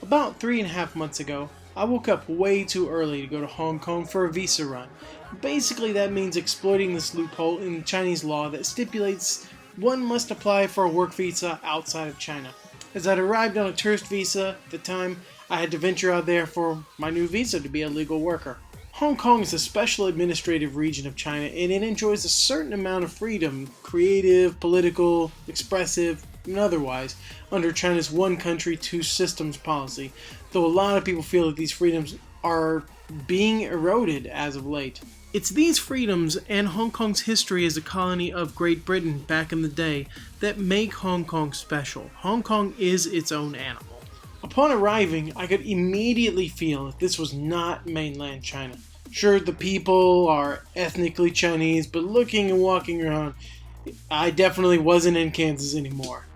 About 3.5 months ago, I woke up way too early to go to Hong Kong for a visa run. Basically, that means exploiting this loophole in Chinese law that stipulates one must apply for a work visa outside of China. As I'd arrived on a tourist visa at the time, I had to venture out there for my new visa to be a legal worker. Hong Kong is a special administrative region of China, and it enjoys a certain amount of freedom, creative, political, expressive, and otherwise, under China's one country, two systems policy, though a lot of people feel that these freedoms are being eroded as of late. It's these freedoms and Hong Kong's history as a colony of Great Britain back in the day that make Hong Kong special. Hong Kong is its own animal. Upon arriving, I could immediately feel that this was not mainland China. Sure, the people are ethnically Chinese, but looking and walking around, I definitely wasn't in Kansas anymore.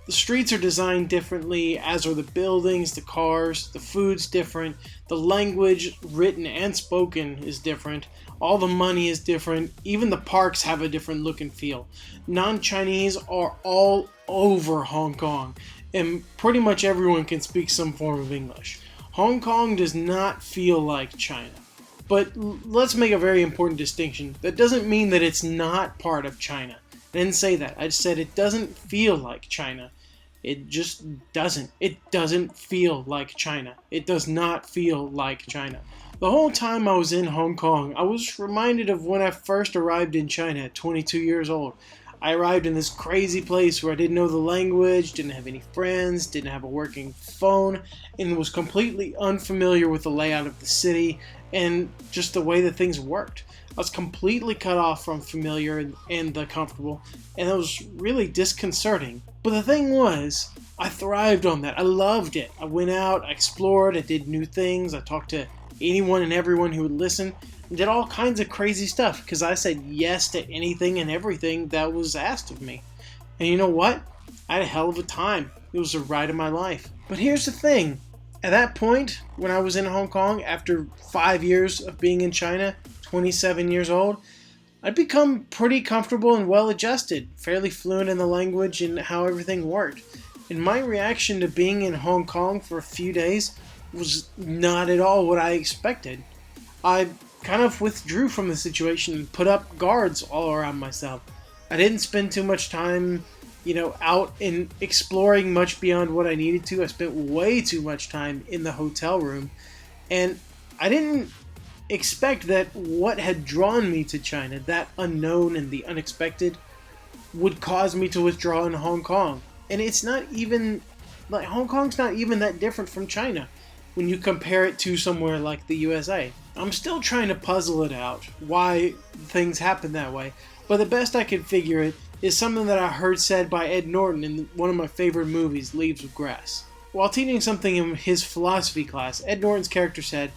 The streets are designed differently, as are the buildings, the cars, the food's different, the language, written and spoken, is different, all the money is different, even the parks have a different look and feel. Non-Chinese are all over Hong Kong, and pretty much everyone can speak some form of English. Hong Kong does not feel like China. But let's make a very important distinction. That doesn't mean that it's not part of China. I didn't say that. I just said it doesn't feel like China. It just doesn't. It doesn't feel like China. It does not feel like China. The whole time I was in Hong Kong, I was reminded of when I first arrived in China at 22 years old. I arrived in this crazy place where I didn't know the language, didn't have any friends, didn't have a working phone, and was completely unfamiliar with the layout of the city and just the way that things worked. I was completely cut off from familiar and the comfortable, and it was really disconcerting. But the thing was, I thrived on that. I loved it. I went out, I explored, I did new things, I talked to anyone and everyone who would listen, and did all kinds of crazy stuff because I said yes to anything and everything that was asked of me. And you know what? I had a hell of a time. It was the ride of my life. But here's the thing. At that point, when I was in Hong Kong, after 5 years of being in China, 27 years old, I'd become pretty comfortable and well adjusted, fairly fluent in the language and how everything worked. And my reaction to being in Hong Kong for a few days was not at all what I expected. I kind of withdrew from the situation and put up guards all around myself. I didn't spend too much time, out and exploring much beyond what I needed to. I spent way too much time in the hotel room, and I didn't expect that what had drawn me to China, that unknown and the unexpected, would cause me to withdraw in Hong Kong. And it's not even, Hong Kong's not even that different from China when you compare it to somewhere like the USA. I'm still trying to puzzle it out, why things happen that way, but the best I can figure it is something that I heard said by Ed Norton in one of my favorite movies, Leaves of Grass. While teaching something in his philosophy class, Ed Norton's character said,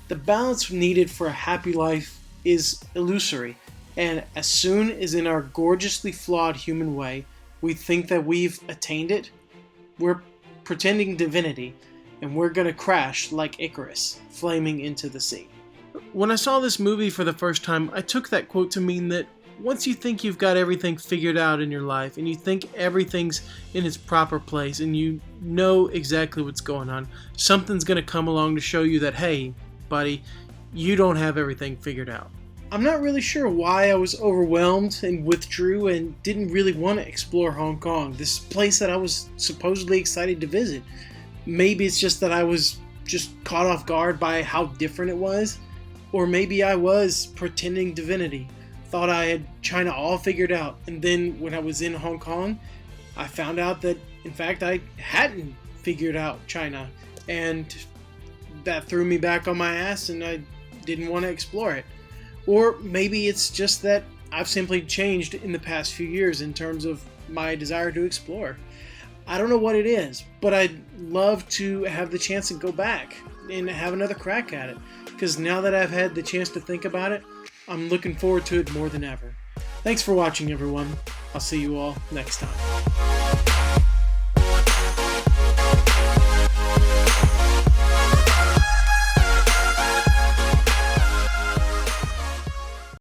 "The balance needed for a happy life is illusory, and as soon as in our gorgeously flawed human way we think that we've attained it, we're pretending divinity, and we're gonna crash like Icarus, flaming into the sea." When I saw this movie for the first time, I took that quote to mean that once you think you've got everything figured out in your life, and you think everything's in its proper place, and you know exactly what's going on, something's gonna come along to show you that, hey, buddy, you don't have everything figured out. I'm not really sure why I was overwhelmed and withdrew and didn't really want to explore Hong Kong, this place that I was supposedly excited to visit. Maybe it's just that I was just caught off guard by how different it was, or maybe I was pretending divinity, thought I had China all figured out, and then when I was in Hong Kong, I found out that, in fact, I hadn't figured out China, and that threw me back on my ass and I didn't want to explore it. Or maybe it's just that I've simply changed in the past few years in terms of my desire to explore. I don't know what it is, but I'd love to have the chance to go back and have another crack at it, because now that I've had the chance to think about it, I'm looking forward to it more than ever. Thanks for watching, everyone. I'll see you all next time.